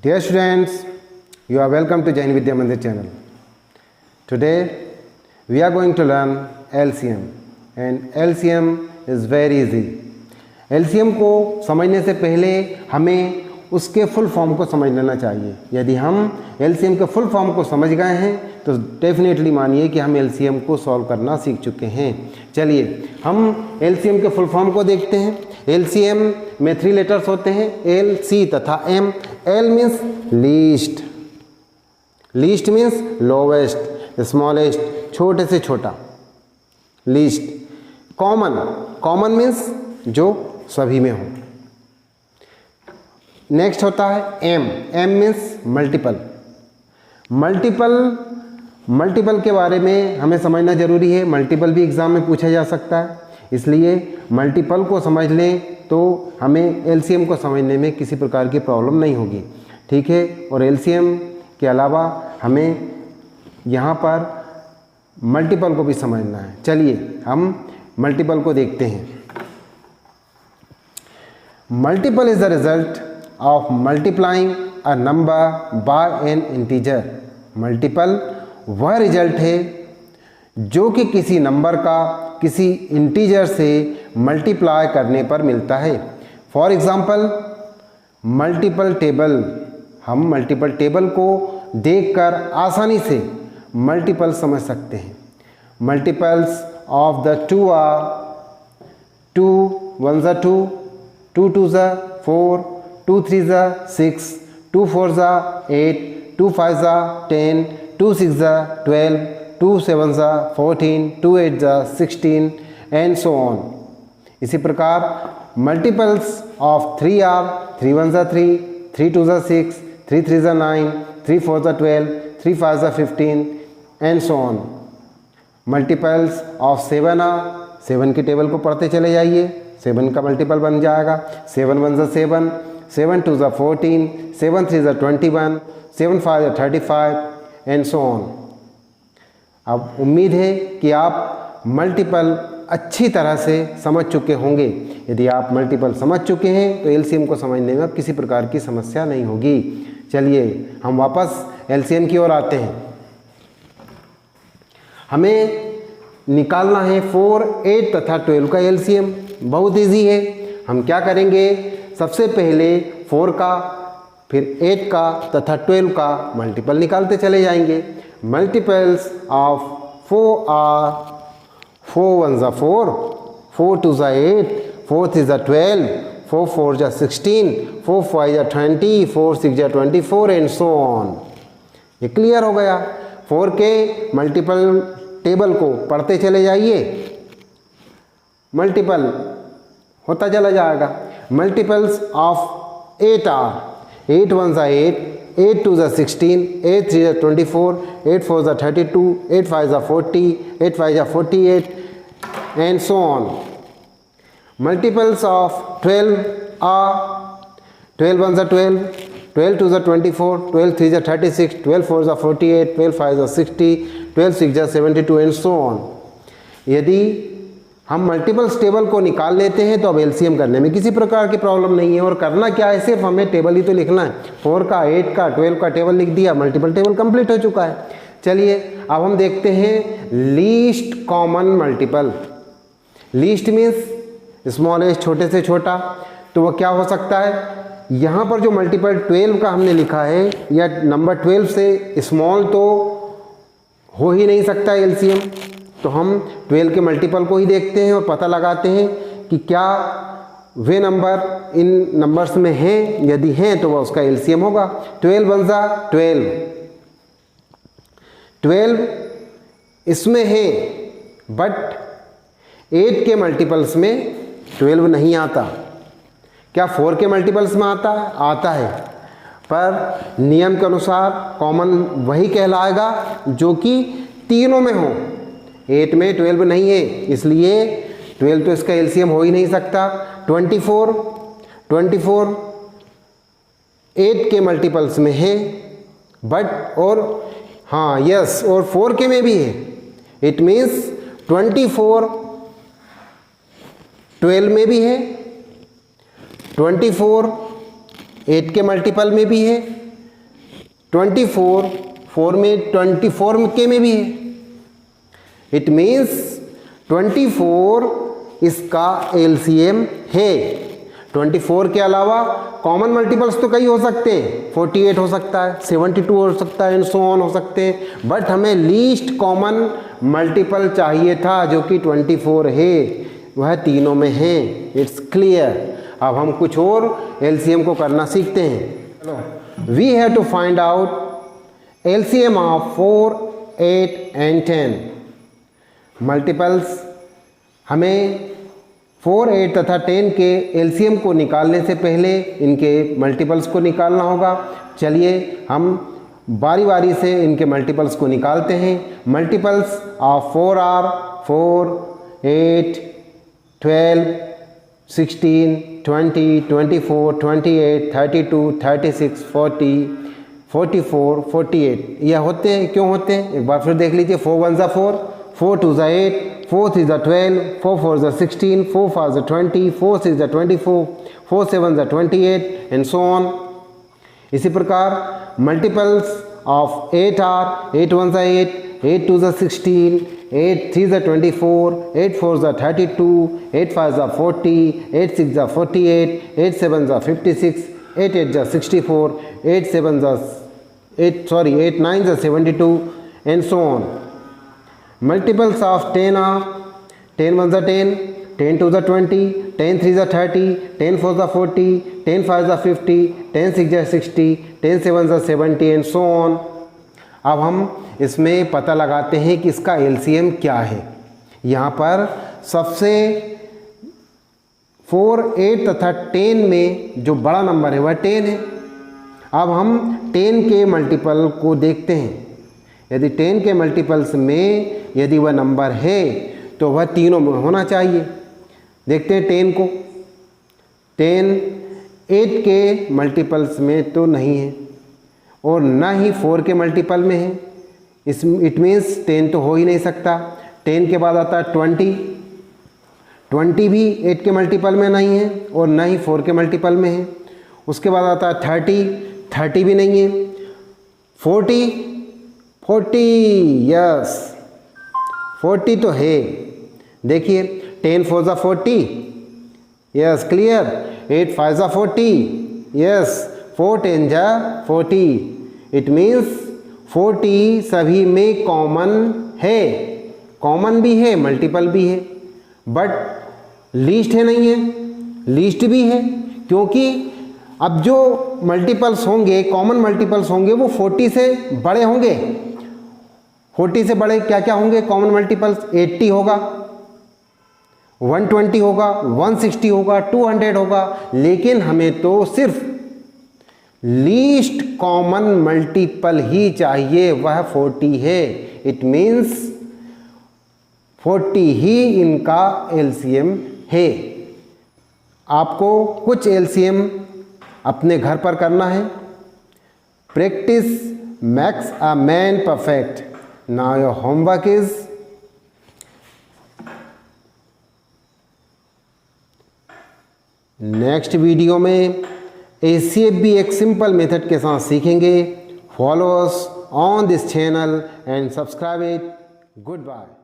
Dear students, you are welcome to Jain Vidya Mandir channel. Today we are going to learn LCM and LCM is very easy. LCM को समझने से पहले हमें उसके full form को समझ लेना चाहिए। यदि हम LCM के फुल फॉर्म को समझ गए हैं तो डेफिनेटली मानिए कि हम LCM को सॉल्व करना सीख चुके हैं। चलिए हम LCM के फुल फॉर्म को देखते हैं। LCM में 3 लेटर्स होते हैं, L, C तथा M। L means least, least means lowest, smallest, छोटे से छोटा, लीस्ट। कॉमन, कॉमन मीन्स जो सभी में हो। नेक्स्ट होता है M, M means multiple. Multiple, multiple के बारे में हमें समझना जरूरी है। मल्टीपल भी एग्जाम में पूछा जा सकता है, इसलिए मल्टीपल को समझ लें तो हमें LCM को समझने में किसी प्रकार की प्रॉब्लम नहीं होगी, ठीक है। और LCM के अलावा हमें यहाँ पर मल्टीपल को भी समझना है। चलिए हम मल्टीपल को देखते हैं। Multiple is the result of multiplying a number by N integer. Multiple वह रिजल्ट है जो कि किसी नंबर का किसी इंटीजर से मल्टीप्लाई करने पर मिलता है। फॉर एग्जाम्पल मल्टीपल टेबल, हम मल्टीपल टेबल को देखकर आसानी से मल्टीपल समझ सकते हैं। Multiples of the 2 are 2 1 2, 2 2 4, 2 3 6, 2 4 8, 2 5 10, 2 6 12, 2 7 14, 2 8 16 and so on. इसी प्रकार multiples of 3 are 3 1 3, 3 2 6, 3 3 9, 3 4 12, 3 5 15 and so on. Multiples of 7 are, 7 की टेबल को पढ़ते चले जाइए, 7 का मल्टीपल बन जाएगा 7 1 7, 7 2 14, 7 3 21, 7 5 35 एंड सो ऑन। अब उम्मीद है कि आप मल्टीपल अच्छी तरह से समझ चुके होंगे। यदि आप मल्टीपल समझ चुके हैं तो LCM को समझने में अब किसी प्रकार की समस्या नहीं होगी। चलिए हम वापस LCM की ओर आते हैं। हमें निकालना है 4, 8 तथा 12 का LCM। बहुत इजी है। हम क्या करेंगे, सबसे पहले 4 का, फिर 8 का तथा 12 का मल्टीपल निकालते चले जाएंगे। Multiples of 4 are 4 1 4, 4 2 8, 4 3 12, 4 4 16, 4 5 20, 4 6 24 and so on. ये क्लियर हो गया। 4 के मल्टीपल टेबल को पढ़ते चले जाइए, मल्टीपल होता चला जाएगा। Multiples of 8 are 8 1 8, 8 2 16, 8 3 24, 8 4 32, 8 5 40, 8 5 48 and so on. Multiples of 12 are 12 1 12, 12 2 24, 12 3 36, 12 4 48, 12 5 60, 12 6 72 and so on. यदि हम मल्टीपल्स टेबल को निकाल लेते हैं तो अब LCM करने में किसी प्रकार की प्रॉब्लम नहीं है। और करना क्या है, सिर्फ हमें टेबल ही तो लिखना है। 4 का, 8 का, 12 का टेबल लिख दिया, मल्टीपल टेबल कंप्लीट हो चुका है। चलिए अब हम देखते हैं least common multiple. Least means smallest, छोटे से छोटा। तो वह क्या हो सकता है, यहाँ पर जो मल्टीपल 12 का हमने लिखा है, या नंबर 12 से स्मॉल तो हो ही नहीं सकता LCM। तो हम 12 के मल्टीपल को ही देखते हैं और पता लगाते हैं कि क्या वे नंबर इन नंबर्स में हैं। यदि हैं तो वह उसका LCM होगा। 12 1 12, 12 इसमें है, बट 8 के मल्टीपल्स में 12 नहीं आता। क्या 4 के मल्टीपल्स में आता है? आता है, पर नियम के अनुसार कॉमन वही कहलाएगा जो कि तीनों में हो। 8 में 12 नहीं है, इसलिए 12 तो इसका LCM हो ही नहीं सकता। 24 8 के मल्टीपल्स में है, बट और हाँ यस, और 4 के में भी है। इट मीन्स 24 12 में भी है, 24 8 के मल्टीपल में भी है, 24 4 में 24 के में भी है। इट मीन्स 24 इसका एलसीएम है। 24 के अलावा कॉमन मल्टीपल्स तो कई हो सकते हैं, 48 हो सकता है, 72 हो सकता है, एंड सो ऑन हो सकते हैं, बट हमें लीस्ट कॉमन मल्टीपल चाहिए था जो कि 24 है, वह तीनों में है। It's clear. अब हम कुछ और एलसीएम को करना सीखते हैं। चलो, we have to find out LCM of 4, 8 and 10 multiples. हमें 4, 8 तथा 10 के एलसीएम को निकालने से पहले इनके मल्टीपल्स को निकालना होगा। चलिए हम बारी बारी से इनके मल्टीपल्स को निकालते हैं। मल्टीपल्स ऑफ 4 आर 4, 8, 12, 16, 20, 24, 28, 32, 36, 40, 44, 48 यह होते हैं। क्यों होते हैं एक बार फिर देख लीजिए। 4 1 ज़ा 4, 4 2 ज़ा 8, 4 3 ज़ा 12, 4 4 ज़ा 16, 4 5 ज़ा 20, 4 6 ज़ा 24, 4 7 ज़ा 28 एंड सो ऑन। इसी प्रकार मल्टीपल्स ऑफ 8 आर 8 1 ज़ा 8, 8 2 ज़ा 16, 8 3 ज़ा 24, 8 4 ज़ा 32, 8 5 ज़ा 40, 8 6 ज़ा 48, 8 7 ज़ा 56, 8 8 ज़ा 64, 8 9 ज़ा 72 and so on. Multiples of 10 are 10 1 ज़ा 10, 10 2 ज़ा 20, 10 3 ज़ा 30, 10 4 ज़ा 40, 10 5 ज़ा 50, 10 6 ज़ा 60, 10 7 ज़ा 70 एंड सो ऑन। अब हम इसमें पता लगाते हैं कि इसका एलसीएम क्या है। यहाँ पर सबसे 4, 8 तथा 10 में जो बड़ा नंबर है वह 10 है। अब हम 10 के मल्टीपल को देखते हैं। यदि 10 के मल्टीपल्स में यदि वह नंबर है तो वह तीनों में होना चाहिए। देखते हैं 10 को। 10 8 के मल्टीपल्स में तो नहीं है और ना ही 4 के मल्टीपल में है। इट मीन्स 10 तो हो ही नहीं सकता। 10 के बाद आता है 20, 20 भी 8 के मल्टीपल में नहीं है और ना ही 4 के मल्टीपल में है। उसके बाद आता है 30, 30 भी नहीं है। 40, 40 यस 40 तो है। देखिए 10 4 ज़ा 40 यस क्लियर, 8 5 ज़ा 40 यस, 4 10 ज़ा 40। इट मीन्स 40 सभी में कॉमन है, कॉमन भी है मल्टीपल भी है, बट लीस्ट है नहीं है। लीस्ट भी है क्योंकि अब जो मल्टीपल्स होंगे कॉमन मल्टीपल्स होंगे वो 40 से बड़े होंगे। 40 से बड़े क्या क्या होंगे कॉमन मल्टीपल्स? 80 होगा, 120 होगा, 160 होगा, 200 होगा। लेकिन हमें तो सिर्फ लीस्ट कॉमन मल्टीपल ही चाहिए, वह 40 है। इट मीन्स 40 ही इनका एलसीएम है। आपको कुछ एलसीएम अपने घर पर करना है। Practice makes a man perfect. Now your homework is next video में ACFB एक सिंपल मेथड के साथ सीखेंगे। Follow us on this channel and subscribe it. Good bye.